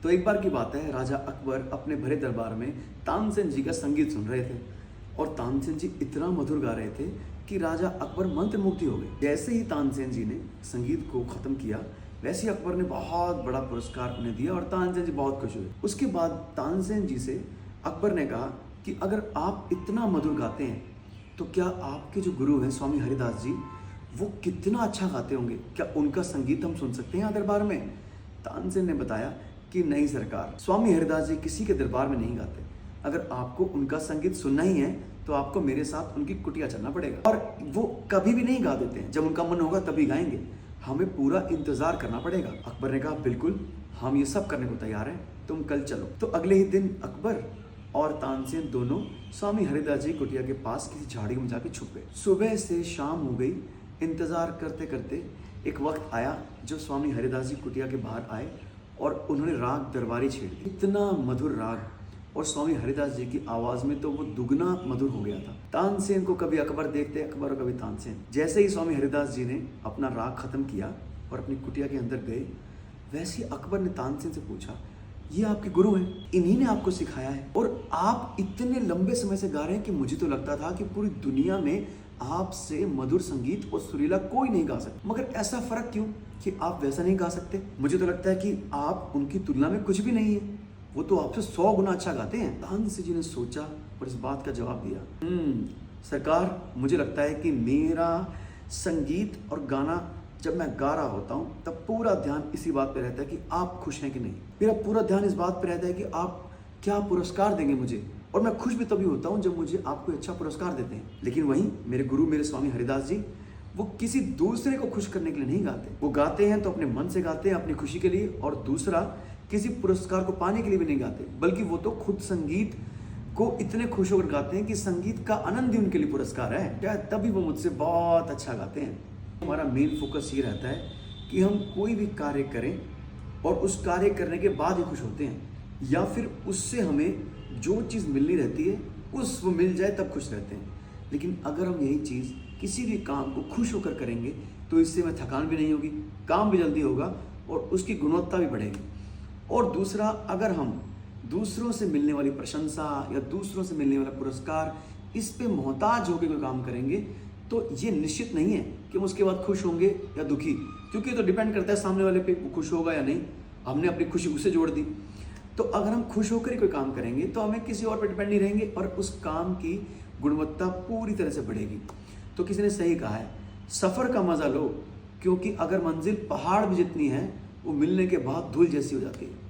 तो एक बार की बात है, राजा अकबर अपने भरे दरबार में तानसेन जी का संगीत सुन रहे थे और तानसेन जी इतना मधुर गा रहे थे कि राजा अकबर मंत्रमुग्ध हो गए। जैसे ही तानसेन जी ने संगीत को खत्म किया, वैसे ही अकबर ने बहुत बड़ा पुरस्कार उन्हें दिया और तानसेन जी बहुत खुश हुए। उसके बाद तानसेन जी से अकबर ने कहा कि अगर आप इतना मधुर गाते हैं तो क्या आपके जो गुरु हैं स्वामी हरिदास जी, वो कितना अच्छा गाते होंगे, क्या उनका संगीत हम सुन सकते हैं दरबार में? तानसेन ने बताया कि नहीं सरकार, स्वामी हरिदास जी किसी के दरबार में नहीं गाते। अगर आपको उनका संगीत सुनना ही है तो आपको मेरे साथ उनकी कुटिया चलना पड़ेगा। और वो कभी भी नहीं गा देते हैं, जब उनका मन होगा तभी गाएंगे, हमें पूरा इंतजार करना पड़ेगा। अकबर ने कहा बिल्कुल, हम ये सब करने को तैयार हैं, तुम कल चलो। तो अगले ही दिन अकबर और तानसेन दोनों स्वामी हरिदास जी कुटिया के पास किसी झाड़ी में जाके छुप गए। सुबह से शाम हो गई, इंतजार करते करते एक वक्त आया जो स्वामी हरिदास जी कुटिया के बाहर आए और उन्होंने राग दरबारी छेड़ दी। इतना मधुर राग, और स्वामी हरिदास जी की आवाज में तो वो दुगना मधुर हो गया था। तानसेन को कभी अकबर देखते, अकबर को कभी तानसेन। जैसे ही स्वामी हरिदास जी ने अपना राग खत्म किया और अपनी कुटिया के अंदर गए, वैसे ही अकबर ने तानसेन से पूछा, ये आपके गुरु हैं, इन्हीं ने आपको सिखाया है और आप इतने लंबे समय से गा रहे हैं कि मुझे तो लगता था कि पूरी दुनिया में आपसे मधुर संगीत और सुरीला कोई नहीं गा सकता, मगर ऐसा फर्क क्यों कि आप वैसा नहीं गा सकते? मुझे तो लगता है कि आप उनकी तुलना में कुछ भी नहीं है, वो तो आपसे 100 गुना अच्छा गाते हैं। तानसेन जी ने सोचा और इस बात का जवाब दिया, सरकार, मुझे लगता है कि मेरा संगीत और गाना जब मैं गा रहा होता हूँ तब पूरा ध्यान इसी बात पे रहता है कि आप खुश हैं कि नहीं। मेरा पूरा ध्यान इस बात पे रहता है कि आप क्या पुरस्कार देंगे मुझे, और मैं खुश भी तभी होता हूँ जब मुझे आप कोई अच्छा पुरस्कार देते हैं। लेकिन वहीं मेरे गुरु, मेरे स्वामी हरिदास जी, वो किसी दूसरे को खुश करने के लिए नहीं गाते। वो गाते हैं तो अपने मन से गाते हैं, अपनी खुशी के लिए, और दूसरा किसी पुरस्कार को पाने के लिए भी नहीं गाते, बल्कि वो तो खुद संगीत को इतने खुश होकर गाते हैं कि संगीत का आनंद ही उनके लिए पुरस्कार है। क्या तभी वो मुझसे बहुत अच्छा गाते हैं। हमारा मेन फोकस ये रहता है कि हम कोई भी कार्य करें और उस कार्य करने के बाद ही खुश होते हैं, या फिर उससे हमें जो चीज़ मिलनी रहती है वो मिल जाए तब खुश रहते हैं। लेकिन अगर हम यही चीज़ किसी भी काम को खुश होकर करेंगे तो इससे हमें थकान भी नहीं होगी, काम भी जल्दी होगा और उसकी गुणवत्ता भी बढ़ेगी। और दूसरा, अगर हम दूसरों से मिलने वाली प्रशंसा या दूसरों से मिलने वाला पुरस्कार, इस पे मोहताज होकर कोई काम करेंगे तो ये निश्चित नहीं है कि हम उसके बाद खुश होंगे या दुखी, क्योंकि ये तो डिपेंड करता है सामने वाले पे, वो खुश होगा या नहीं। हमने अपनी खुशी उससे जोड़ दी। तो अगर हम खुश होकर ही कोई काम करेंगे तो हमें किसी और पर डिपेंड नहीं रहेंगे और उस काम की गुणवत्ता पूरी तरह से बढ़ेगी। तो किसी ने सही कहा है, सफ़र का मज़ा लो, क्योंकि अगर मंजिल पहाड़ भी जितनी है वो मिलने के बाद धूल जैसी हो जाती है।